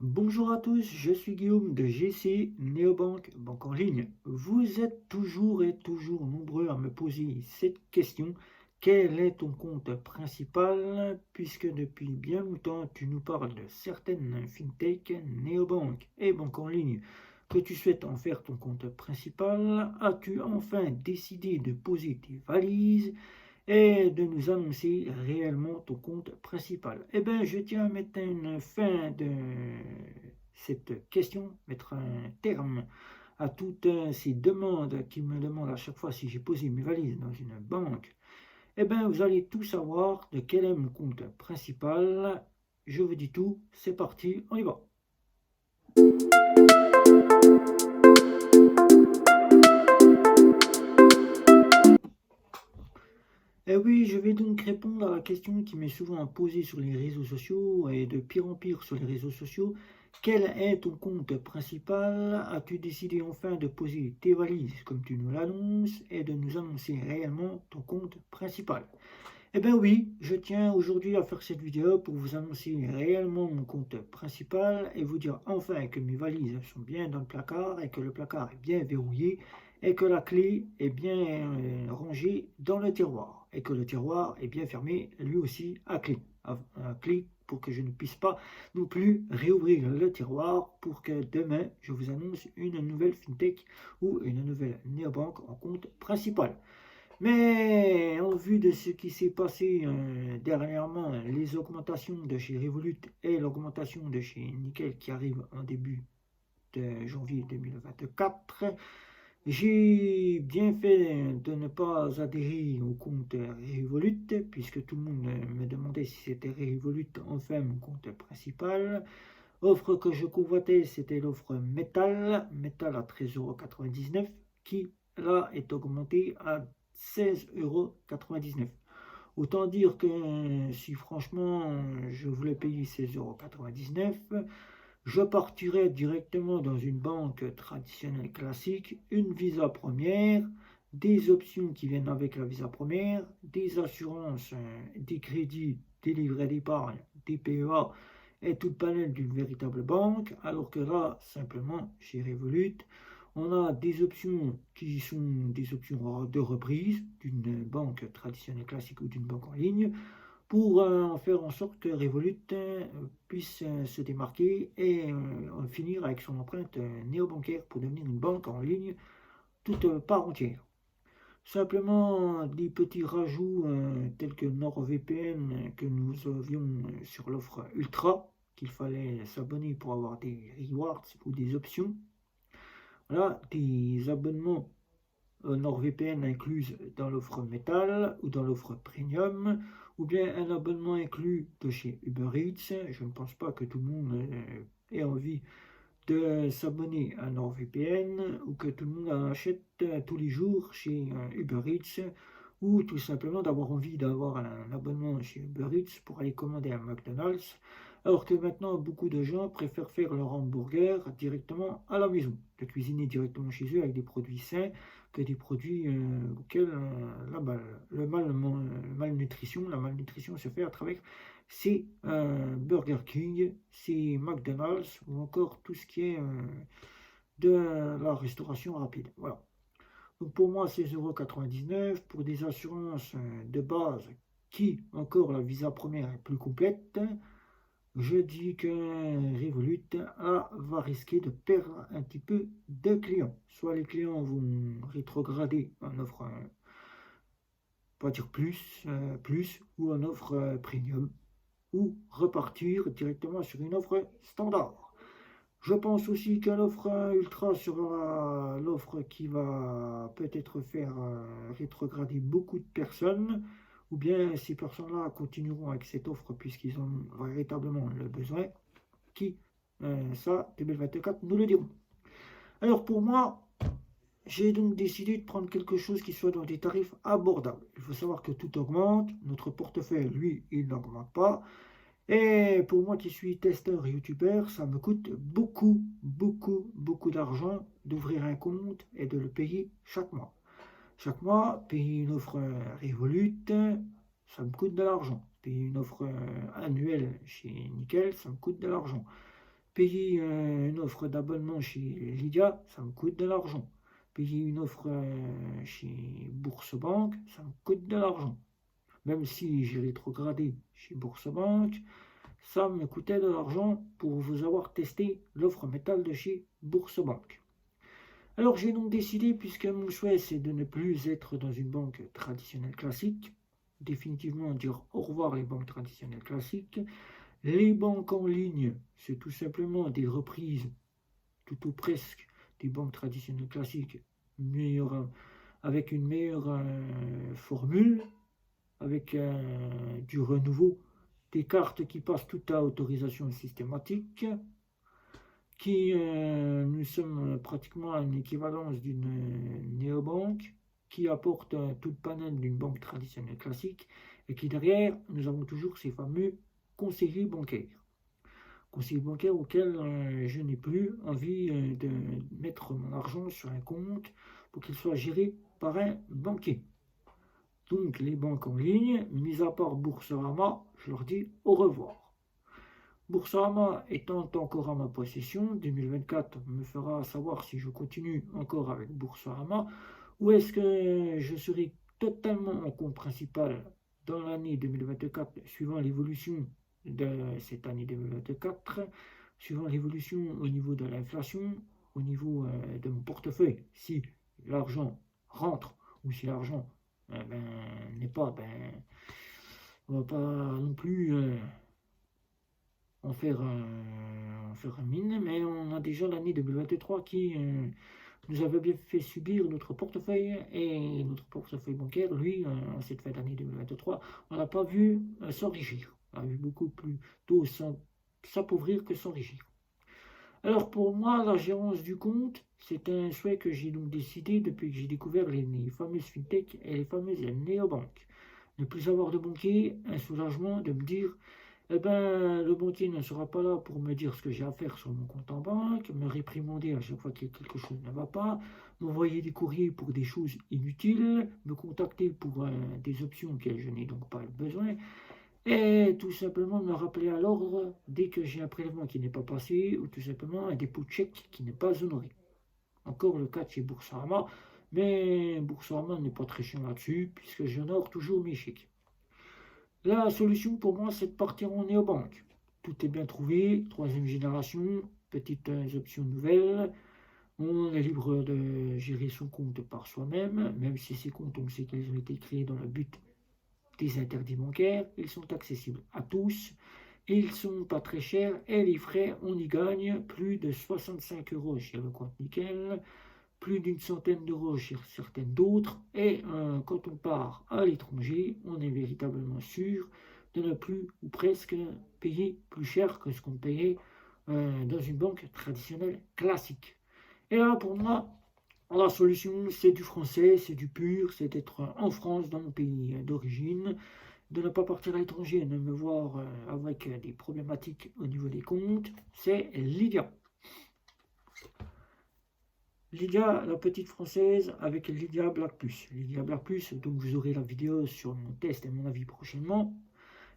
Bonjour à tous, je suis Guillaume de GC Néobank, banque en ligne. Vous êtes toujours et toujours nombreux à me poser cette question. Quel est ton compte principal? Puisque depuis bien longtemps, tu nous parles de certaines fintech, néobanques et banques en ligne que tu souhaites en faire ton compte principal. As-tu enfin décidé de poser tes valises et de nous annoncer réellement ton compte principal? Eh bien, je tiens à mettre une fin de cette question, mettre un terme à toutes ces demandes qui me demandent à chaque fois si j'ai posé mes valises dans une banque. Eh bien, vous allez tout savoir de quel est mon compte principal. Je vous dis tout, c'est parti, on y va. Eh oui, je vais donc répondre à la question qui m'est souvent posée sur les réseaux sociaux et de pire en pire sur les réseaux sociaux. Quel est ton compte principal? As-tu décidé enfin de poser tes valises comme tu nous l'annonces et de nous annoncer réellement ton compte principal? Eh bien oui, je tiens aujourd'hui à faire cette vidéo pour vous annoncer réellement mon compte principal et vous dire enfin que mes valises sont bien dans le placard et que le placard est bien verrouillé et que la clé est bien rangée dans le tiroir et que le tiroir est bien fermé lui aussi à clé pour que je ne puisse pas non plus réouvrir le tiroir pour que demain je vous annonce une nouvelle fintech ou une nouvelle néobanque en compte principal. Mais en vue de ce qui s'est passé dernièrement, les augmentations de chez Revolut et l'augmentation de chez Nickel qui arrive en début de janvier 2024, j'ai bien fait de ne pas adhérer au compte Revolut, puisque tout le monde me demandait si c'était Revolut enfin mon compte principal. Offre que je convoitais, c'était l'offre Metal à 13,99 € qui là est augmentée à 16,99 €. Autant dire que si franchement je voulais payer 16,99 €, je partirais directement dans une banque traditionnelle classique, une Visa première, des options qui viennent avec la Visa première, des assurances, des crédits, des livrets d'épargne, des PEA et tout le panel d'une véritable banque, alors que là, simplement, chez Revolut, on a des options qui sont des options de reprise d'une banque traditionnelle classique ou d'une banque en ligne, pour en faire en sorte que Revolut puisse se démarquer et finir avec son empreinte néobancaire pour devenir une banque en ligne toute part entière. Simplement des petits rajouts tels que NordVPN que nous avions sur l'offre Ultra, qu'il fallait s'abonner pour avoir des rewards ou des options. Voilà, des abonnements NordVPN incluse dans l'offre Metal ou dans l'offre Premium, ou bien un abonnement inclus de chez Uber Eats. Je ne pense pas que tout le monde ait envie de s'abonner à NordVPN ou que tout le monde en achète tous les jours chez Uber Eats, ou tout simplement d'avoir envie d'avoir un abonnement chez Uber Eats pour aller commander un McDonald's, alors que maintenant beaucoup de gens préfèrent faire leur hamburger directement à la maison, de cuisiner directement chez eux avec des produits sains que des produits auxquels la malnutrition se fait à travers c'est Burger King, c'est McDonald's ou encore tout ce qui est de la restauration rapide. Voilà. Donc pour moi, c'est 16,99 € pour des assurances de base qui, encore la Visa première est plus complète. Je dis que Revolut va risquer de perdre un petit peu de clients. Soit les clients vont rétrograder en offre, pas dire plus, ou en offre premium, ou repartir directement sur une offre standard. Je pense aussi que l'offre Ultra sera l'offre qui va peut-être faire rétrograder beaucoup de personnes, ou bien ces personnes-là continueront avec cette offre puisqu'ils ont véritablement le besoin, qui, ça, 2024, nous le dirons. Alors pour moi, j'ai donc décidé de prendre quelque chose qui soit dans des tarifs abordables. Il faut savoir que tout augmente, notre portefeuille, lui, il n'augmente pas. Et pour moi qui suis testeur et youtubeur, ça me coûte beaucoup d'argent d'ouvrir un compte et de le payer chaque mois. Chaque mois, payer une offre Revolut, ça me coûte de l'argent. Payer une offre annuelle chez Nickel, ça me coûte de l'argent. Payer une offre d'abonnement chez Lydia, ça me coûte de l'argent. Payer une offre chez Bourse-Banque, ça me coûte de l'argent. Même si j'ai rétrogradé chez Bourse-Banque, ça me coûtait de l'argent pour vous avoir testé l'offre métal de chez Bourse-Banque. Alors j'ai donc décidé, puisque mon souhait c'est de ne plus être dans une banque traditionnelle classique, définitivement dire au revoir les banques traditionnelles classiques. Les banques en ligne, c'est tout simplement des reprises, tout ou presque, des banques traditionnelles classiques, avec une meilleure formule, avec du renouveau, des cartes qui passent toute à autorisation systématique, qui nous sommes pratiquement à une équivalence d'une néobanque, qui apporte tout le panel d'une banque traditionnelle classique, et qui derrière, nous avons toujours ces fameux conseillers bancaires. Conseillers bancaires auxquels je n'ai plus envie de mettre mon argent sur un compte pour qu'il soit géré par un banquier. Donc les banques en ligne, mis à part Boursorama, je leur dis au revoir. Boursorama étant encore à ma possession, 2024 me fera savoir si je continue encore avec Boursorama ou est-ce que je serai totalement en compte principal dans l'année 2024 suivant l'évolution de cette année 2024, suivant l'évolution au niveau de l'inflation, au niveau de mon portefeuille, si l'argent rentre ou si l'argent n'est pas, on va pas non plus en faire une mine, mais on a déjà l'année 2023 qui nous avait bien fait subir notre portefeuille, et notre portefeuille bancaire, lui, en cette fin d'année 2023, on n'a pas vu s'enrichir. On a vu beaucoup plutôt s'appauvrir que s'enrichir. Alors pour moi, la gérance du compte, c'est un souhait que j'ai donc décidé depuis que j'ai découvert les fameuses fintech et les fameuses néobanques. Ne plus avoir de banquier, un soulagement de me dire, eh ben, le banquier ne sera pas là pour me dire ce que j'ai à faire sur mon compte en banque, me réprimander à chaque fois que quelque chose ne va pas, m'envoyer des courriers pour des choses inutiles, me contacter pour des options auxquelles je n'ai donc pas besoin, et tout simplement me rappeler à l'ordre dès que j'ai un prélèvement qui n'est pas passé, ou tout simplement un dépôt de chèque qui n'est pas honoré. Encore le cas de chez Boursorama, mais Boursorama n'est pas très chiant là-dessus, puisque j'honore toujours mes chèques. La solution pour moi, c'est de partir en néobanque. Tout est bien trouvé, troisième génération, petites options nouvelles. On est libre de gérer son compte par soi-même, même si ces comptes, on sait qu'ils ont été créés dans le but des interdits bancaires. Ils sont accessibles à tous. Ils sont pas très chers et les frais, on y gagne plus de 65 € chez le compte Nickel, plus d'une centaine d'euros chez certaines d'autres. Et quand on part à l'étranger, on est véritablement sûr de ne plus ou presque payer plus cher que ce qu'on payait dans une banque traditionnelle classique. Et là, pour moi, la solution, c'est du français, c'est du pur, c'est d'être en France, dans mon pays d'origine, de ne pas partir à l'étranger, de me voir avec des problématiques au niveau des comptes. C'est Lydia. Lydia, la petite française, avec Lydia Black Plus. Lydia Black Plus, donc vous aurez la vidéo sur mon test et mon avis prochainement.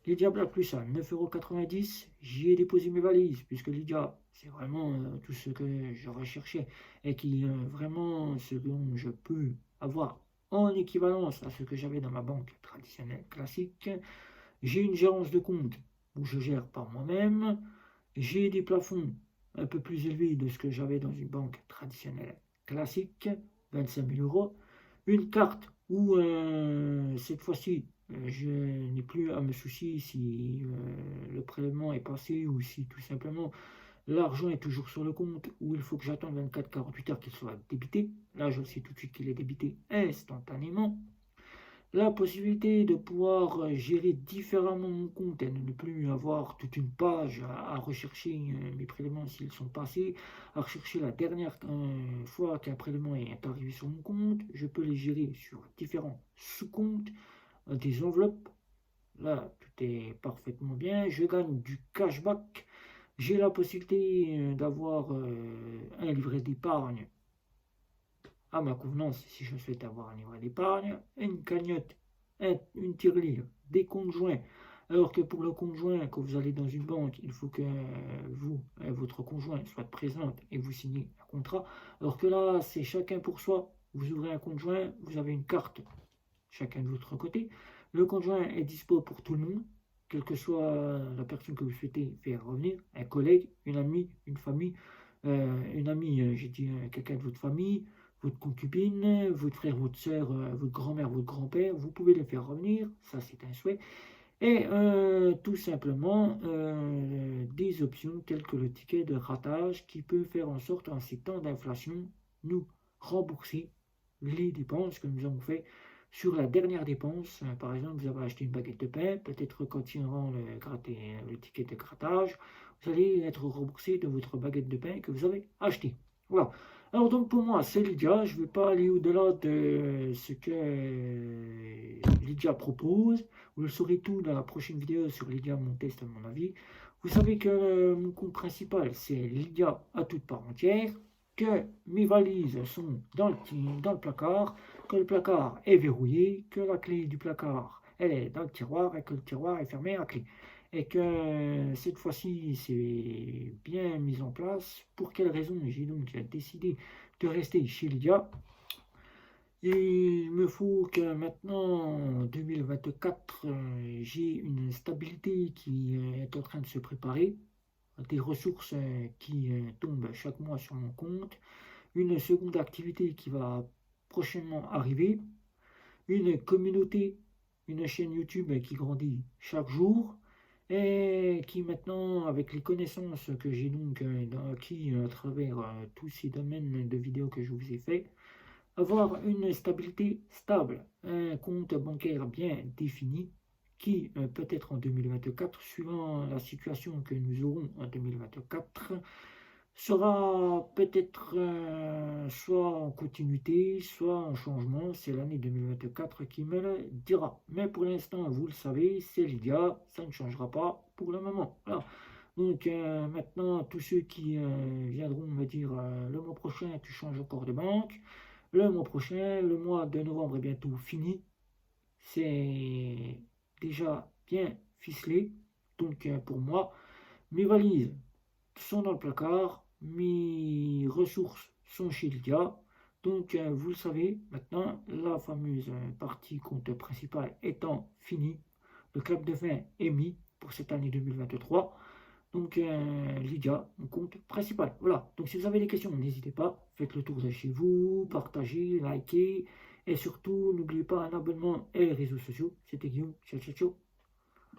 Lydia Black Plus à 9,90 €. J'y ai déposé mes valises, puisque Lydia, c'est vraiment tout ce que je recherchais et qui vraiment ce dont je peux avoir en équivalence à ce que j'avais dans ma banque traditionnelle classique. J'ai une gérance de compte où je gère par moi-même. J'ai des plafonds un peu plus élevés de ce que j'avais dans une banque traditionnelle classique, 25 000 €. Une carte où cette fois-ci, je n'ai plus à me soucier si le prélèvement est passé ou si tout simplement l'argent est toujours sur le compte ou il faut que j'attende 24-48 heures qu'il soit débité. Là, je sais tout de suite qu'il est débité instantanément. La possibilité de pouvoir gérer différemment mon compte et de ne plus avoir toute une page à rechercher mes prélèvements s'ils sont passés, à rechercher la dernière fois qu'un prélèvement est arrivé sur mon compte. Je peux les gérer sur différents sous-comptes, des enveloppes. Là, tout est parfaitement bien. Je gagne du cashback. J'ai la possibilité d'avoir un livret d'épargne à ma convenance si je souhaite avoir un livret d'épargne, une cagnotte, une tirelire, des comptes joints Alors que pour le conjoint, quand vous allez dans une banque, il faut que vous et votre conjoint soient présents et vous signez un contrat. Alors que là, c'est chacun pour soi. Vous ouvrez un conjoint, vous avez une carte, chacun de votre côté. Le conjoint est dispo pour tout le monde, quelle que soit la personne que vous souhaitez faire revenir, un collègue, une amie, une famille, une amie, j'ai dit quelqu'un de votre famille, votre concubine, votre frère, votre soeur, votre grand-mère, votre grand-père, vous pouvez les faire revenir, ça c'est un souhait. Et tout simplement des options telles que le ticket de ratage qui peut faire en sorte en ces temps d'inflation nous rembourser les dépenses que nous avons fait sur la dernière dépense. Par exemple, vous avez acheté une baguette de pain, peut-être qu'en tirant le ticket de grattage, vous allez être remboursé de votre baguette de pain que vous avez acheté. Voilà. Alors donc pour moi, c'est Lydia. Je ne vais pas aller au-delà de ce que Lydia propose. Vous le saurez tout dans la prochaine vidéo sur Lydia, mon test, à mon avis. Vous savez que mon compte principal, c'est Lydia à toute part entière, que mes valises sont dans le placard, que le placard est verrouillé, que la clé du placard, elle est dans le tiroir et que le tiroir est fermé à clé. Et que cette fois-ci, c'est bien mis en place. Pour quelle raison j'ai donc décidé de rester chez Lydia? Il me faut que maintenant, en 2024, j'ai une stabilité qui est en train de se préparer, des ressources qui tombent chaque mois sur mon compte, une seconde activité qui va prochainement arriver, une communauté, une chaîne YouTube qui grandit chaque jour et qui maintenant, avec les connaissances que j'ai donc acquis à travers tous ces domaines de vidéos que je vous ai fait, avoir une stabilité stable, un compte bancaire bien défini qui peut-être en 2024, suivant la situation que nous aurons en 2024, sera peut-être soit en continuité, soit en changement. C'est l'année 2024 qui me le dira. Mais pour l'instant, vous le savez, c'est Lydia, ça ne changera pas pour le moment. Voilà. Donc maintenant, tous ceux qui viendront me dire le mois prochain, tu changes encore de banque. Le mois prochain, le mois de novembre est bientôt fini. C'est déjà bien ficelé. Donc pour moi, mes valises sont dans le placard. Mes ressources sont chez Lydia. Donc vous le savez, maintenant, la fameuse partie compte principal étant finie. Le clap de fin est mis pour cette année 2023. Donc, Lydia, mon compte principal. Voilà. Donc, si vous avez des questions, n'hésitez pas. Faites le tour de chez vous, partagez, likez. Et surtout, n'oubliez pas un abonnement et les réseaux sociaux. C'était Guillaume. Ciao, ciao, ciao.